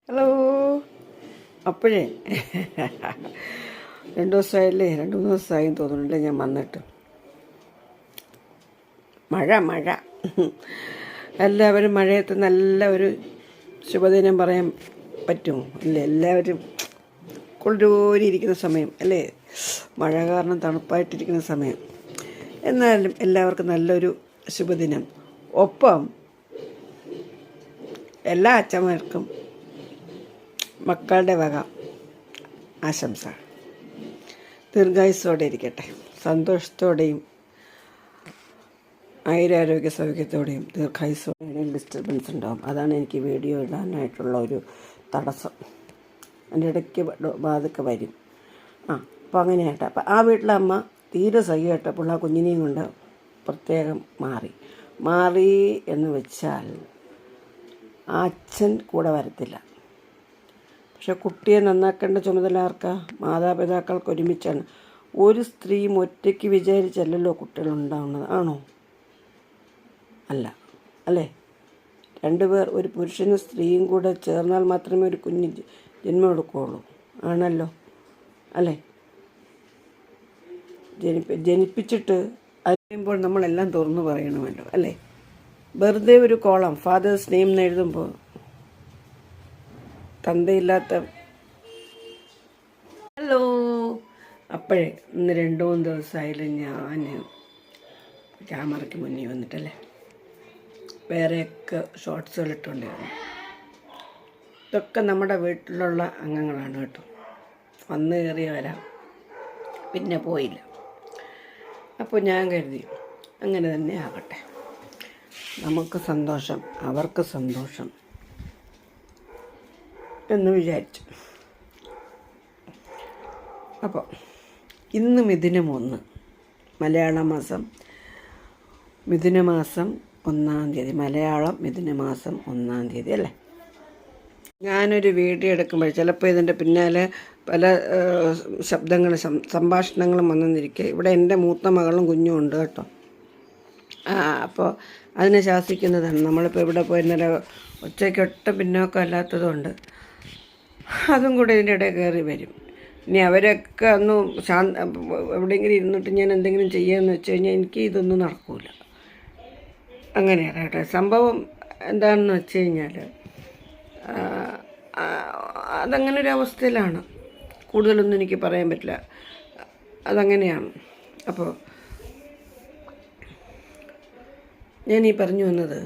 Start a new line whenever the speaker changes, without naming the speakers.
Hello. അപ്പോഴേ 2 ദിവസമായില്ലേ, 2-3 ദിവസമായി തോന്നുന്നുണ്ട് ഞാൻ വന്നിട്ട്. മഴ എല്ലാവരും മഴയത്ത് നല്ല ഒരു ശുഭദിനം പറയാൻ പറ്റുമോ? അല്ലേ, എല്ലാവരും കുളിരോരിയിരിക്കുന്ന സമയം അല്ലേ, മഴ കാരണം തണുപ്പായിട്ടിരിക്കുന്ന സമയം. എന്നാലും എല്ലാവർക്കും നല്ലൊരു ശുഭദിനം. ഒപ്പം എല്ലാ അച്ഛന്മാർക്കും മക്കളുടെ വക ആശംസ. ദീർഘായുസ്സോടെ ഇരിക്കട്ടെ, സന്തോഷത്തോടെയും ആയുരാരോഗ്യ സൗഖ്യത്തോടെയും ദീർഘായുസ്സോടെയും. ഡിസ്റ്റർബൻസ് ഉണ്ടാകും, അതാണ് എനിക്ക് വീഡിയോ ഇടാനായിട്ടുള്ള ഒരു തടസ്സം. എൻ്റെ ഇടയ്ക്ക് ബാധൊക്കെ വരും. അപ്പോൾ അങ്ങനെയായിട്ട് അപ്പം ആ വീട്ടിലെ അമ്മ തീരെ സഹിയായിട്ടപ്പോൾ ആ കുഞ്ഞിനെയും കൊണ്ട് പ്രത്യേകം മാറി എന്ന് വെച്ചാൽ ആ അച്ഛൻ കൂടെ വരത്തില്ല. പക്ഷെ കുട്ടിയെ നന്നാക്കേണ്ട ചുമതല ആർക്കാ? മാതാപിതാക്കൾക്ക് ഒരുമിച്ചാണ്. ഒരു സ്ത്രീയും ഒറ്റയ്ക്ക് വിചാരിച്ചല്ലല്ലോ കുട്ടികളുണ്ടാവുന്നത്, ആണോ? അല്ല, അല്ലേ? 2 പേർ, ഒരു പുരുഷനും സ്ത്രീയും കൂടെ ചേർന്നാൽ മാത്രമേ ഒരു കുഞ്ഞ് ജന്മം എടുക്കുകയുള്ളൂ, ആണല്ലോ, അല്ലേ? ജനിപ്പിച്ചിട്ട് അറിയുമ്പോൾ നമ്മളെല്ലാം തുറന്നു പറയണമല്ലോ, അല്ലേ? വെറുതെ ഒരു കോളം ഫാദേഴ്സ് നെയിം എന്ന് എഴുതുമ്പോൾ തന്തയില്ലാത്ത. ഹലോ. അപ്പോഴേ ഇന്ന് 2-3 ദിവസമായാലും ഞാൻ ക്യാമറയ്ക്ക് മുന്നിൽ വന്നിട്ടല്ലേ വേറെയൊക്കെ ഷോർട്സുകൾ ഇട്ടുകൊണ്ടിരുന്നു. ഇതൊക്കെ നമ്മുടെ വീട്ടിലുള്ള അംഗങ്ങളാണ് കേട്ടോ. വന്ന് കയറി വരാം, പിന്നെ പോയില്ല. അപ്പോൾ ഞാൻ കരുതി അങ്ങനെ തന്നെ ആകട്ടെ, നമുക്ക് സന്തോഷം അവർക്ക് സന്തോഷം എന്ന് വിചാരിച്ചു. അപ്പോൾ ഇന്ന് മിഥുനം 1, മലയാള മാസം മിഥുനമാസം 1-ാം തീയതി, മലയാളം മിഥുനമാസം 1-ാം തീയതി അല്ലേ. ഞാനൊരു വീഡിയോ എടുക്കുമ്പോൾ ചിലപ്പോൾ ഇതിൻ്റെ പിന്നാലെ പല സംഭാഷണങ്ങളും വന്നെന്നിരിക്കുക. ഇവിടെ എൻ്റെ മൂത്ത മകളും കുഞ്ഞും ഉണ്ട് കേട്ടോ. അപ്പോൾ അതിനെ ശാസിക്കുന്നതാണ്. നമ്മളിപ്പോൾ ഇവിടെ പോയി ഇന്നലെ ഒറ്റയ്ക്കൊട്ട പിന്നോക്കം അല്ലാത്തതുകൊണ്ട് അതും കൂടെ ഇതിൻ്റെ ഇടയിൽ കയറി വരും. ഇനി അവരൊക്കെ ഒന്ന് എവിടെയെങ്കിലും ഇരുന്നിട്ട് ഞാൻ എന്തെങ്കിലും ചെയ്യാമെന്ന് വെച്ച് കഴിഞ്ഞാൽ എനിക്ക് ഇതൊന്നും നടക്കില്ല. അങ്ങനെയാണ് കേട്ടോ. സംഭവം എന്താണെന്ന് വെച്ച് കഴിഞ്ഞാൽ അതങ്ങനെ ഒരു അവസ്ഥയിലാണ്. കൂടുതലൊന്നും എനിക്ക് പറയാൻ പറ്റില്ല, അതങ്ങനെയാണ്. അപ്പോൾ ഞാൻ ഈ പറഞ്ഞു വന്നത്,